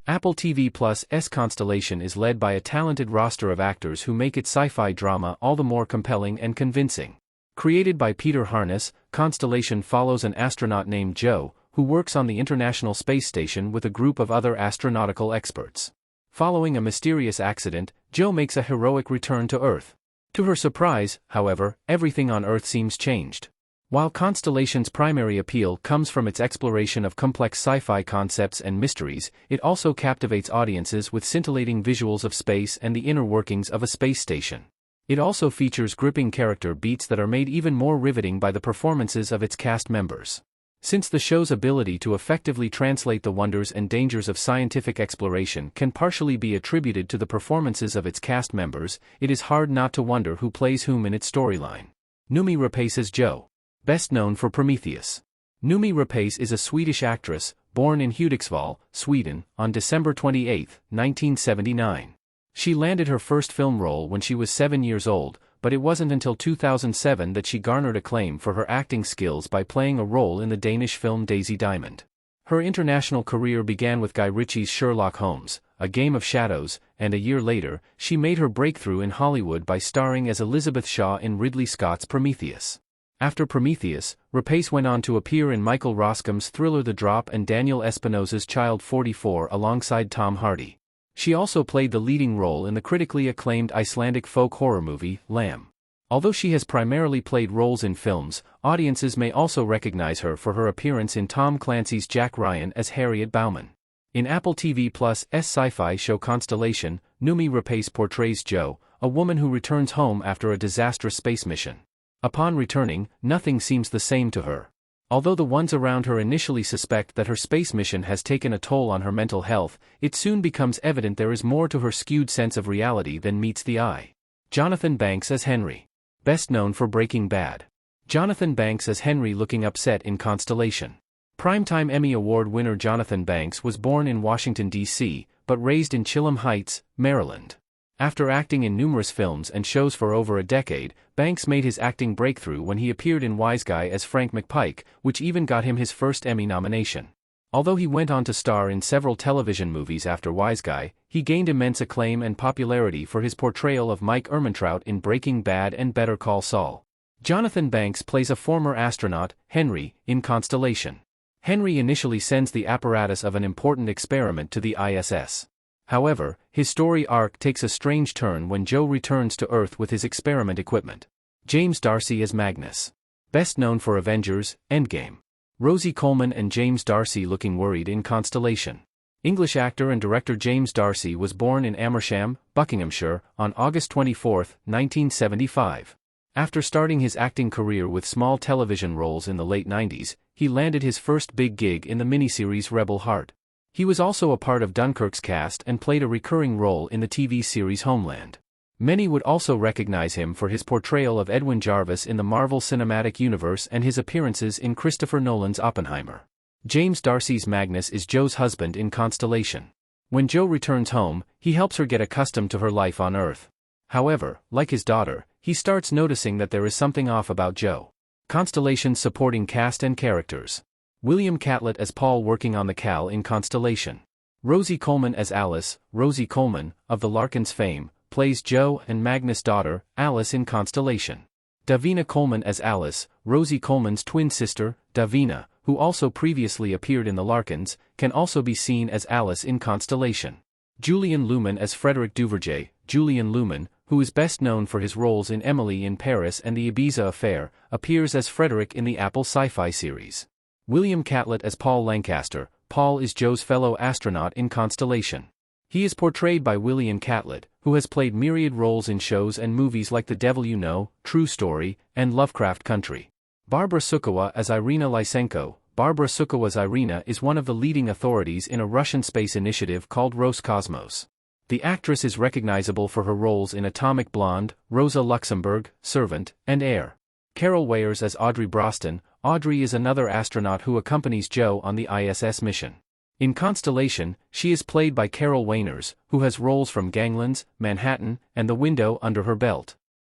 Apple TV Plus' Constellation is led by a talented roster of actors who make its sci-fi drama all the more compelling and convincing. Created by Peter Harness, Constellation follows an astronaut named Joe, who works on the International Space Station with a group of other astronautical experts. Following a mysterious accident, Joe makes a heroic return to Earth. To her surprise, however, everything on Earth seems changed. While Constellation's primary appeal comes from its exploration of complex sci-fi concepts and mysteries, it also captivates audiences with scintillating visuals of space and the inner workings of a space station. It also features gripping character beats that are made even more riveting by the performances of its cast members. Since the show's ability to effectively translate the wonders and dangers of scientific exploration can partially be attributed to the performances of its cast members, it is hard not to wonder who plays whom in its storyline. Noomi Rapace as Joe. Best known for Prometheus. Noomi Rapace is a Swedish actress, born in Hudiksvall, Sweden, on December 28, 1979. She landed her first film role when she was 7 years old, but it wasn't until 2007 that she garnered acclaim for her acting skills by playing a role in the Danish film Daisy Diamond. Her international career began with Guy Ritchie's Sherlock Holmes, A Game of Shadows, and a year later, she made her breakthrough in Hollywood by starring as Elizabeth Shaw in Ridley Scott's Prometheus. After Prometheus, Rapace went on to appear in Michael Roskam's thriller The Drop and Daniel Espinosa's Child 44 alongside Tom Hardy. She also played the leading role in the critically acclaimed Icelandic folk horror movie, Lamb. Although she has primarily played roles in films, audiences may also recognize her for her appearance in Tom Clancy's Jack Ryan as Harriet Bauman. In Apple TV Plus' sci-fi show Constellation, Noomi Rapace portrays Jo, a woman who returns home after a disastrous space mission. Upon returning, nothing seems the same to her. Although the ones around her initially suspect that her space mission has taken a toll on her mental health, it soon becomes evident there is more to her skewed sense of reality than meets the eye. Jonathan Banks as Henry. Best known for Breaking Bad. Jonathan Banks as Henry looking upset in Constellation. Primetime Emmy Award winner Jonathan Banks was born in Washington, D.C., but raised in Chilham Heights, Maryland. After acting in numerous films and shows for over a decade, Banks made his acting breakthrough when he appeared in Wiseguy as Frank McPike, which even got him his first Emmy nomination. Although he went on to star in several television movies after Wiseguy, he gained immense acclaim and popularity for his portrayal of Mike Ehrmantraut in Breaking Bad and Better Call Saul. Jonathan Banks plays a former astronaut, Henry, in Constellation. Henry initially sends the apparatus of an important experiment to the ISS. However, his story arc takes a strange turn when Joe returns to Earth with his experiment equipment. James D'Arcy as Magnus. Best known for Avengers, Endgame. Rosie Coleman and James D'Arcy looking worried in Constellation. English actor and director James D'Arcy was born in Amersham, Buckinghamshire, on August 24, 1975. After starting his acting career with small television roles in the late 90s, he landed his first big gig in the miniseries Rebel Heart. He was also a part of Dunkirk's cast and played a recurring role in the TV series Homeland. Many would also recognize him for his portrayal of Edwin Jarvis in the Marvel Cinematic Universe and his appearances in Christopher Nolan's Oppenheimer. James D'Arcy's Magnus is Joe's husband in Constellation. When Joe returns home, he helps her get accustomed to her life on Earth. However, like his daughter, he starts noticing that there is something off about Joe. Constellation's supporting cast and characters. William Catlett as Paul working on the Cal in Constellation. Rosie Coleman as Alice. Rosie Coleman, of the Larkins fame, plays Joe and Magnus' daughter, Alice in Constellation. Davina Coleman as Alice, Rosie Coleman's twin sister, Davina, who also previously appeared in the Larkins, can also be seen as Alice in Constellation. Julian Luman as Frederick Duverger. Julian Luman, who is best known for his roles in Emily in Paris and the Ibiza Affair, appears as Frederick in the Apple sci-fi series. William Catlett as Paul Lancaster. Paul is Joe's fellow astronaut in Constellation. He is portrayed by William Catlett, who has played myriad roles in shows and movies like The Devil You Know, True Story, and Lovecraft Country. Barbara Sukowa as Irina Lysenko. Barbara Sukowa's Irina is one of the leading authorities in a Russian space initiative called Roscosmos. The actress is recognizable for her roles in Atomic Blonde, Rosa Luxemburg, Servant, and Air. Carol Weyers as Audrey Broston. Audrey is another astronaut who accompanies Joe on the ISS mission. In Constellation, she is played by Carol Weyners, who has roles from Ganglands, Manhattan, and The Window under her belt.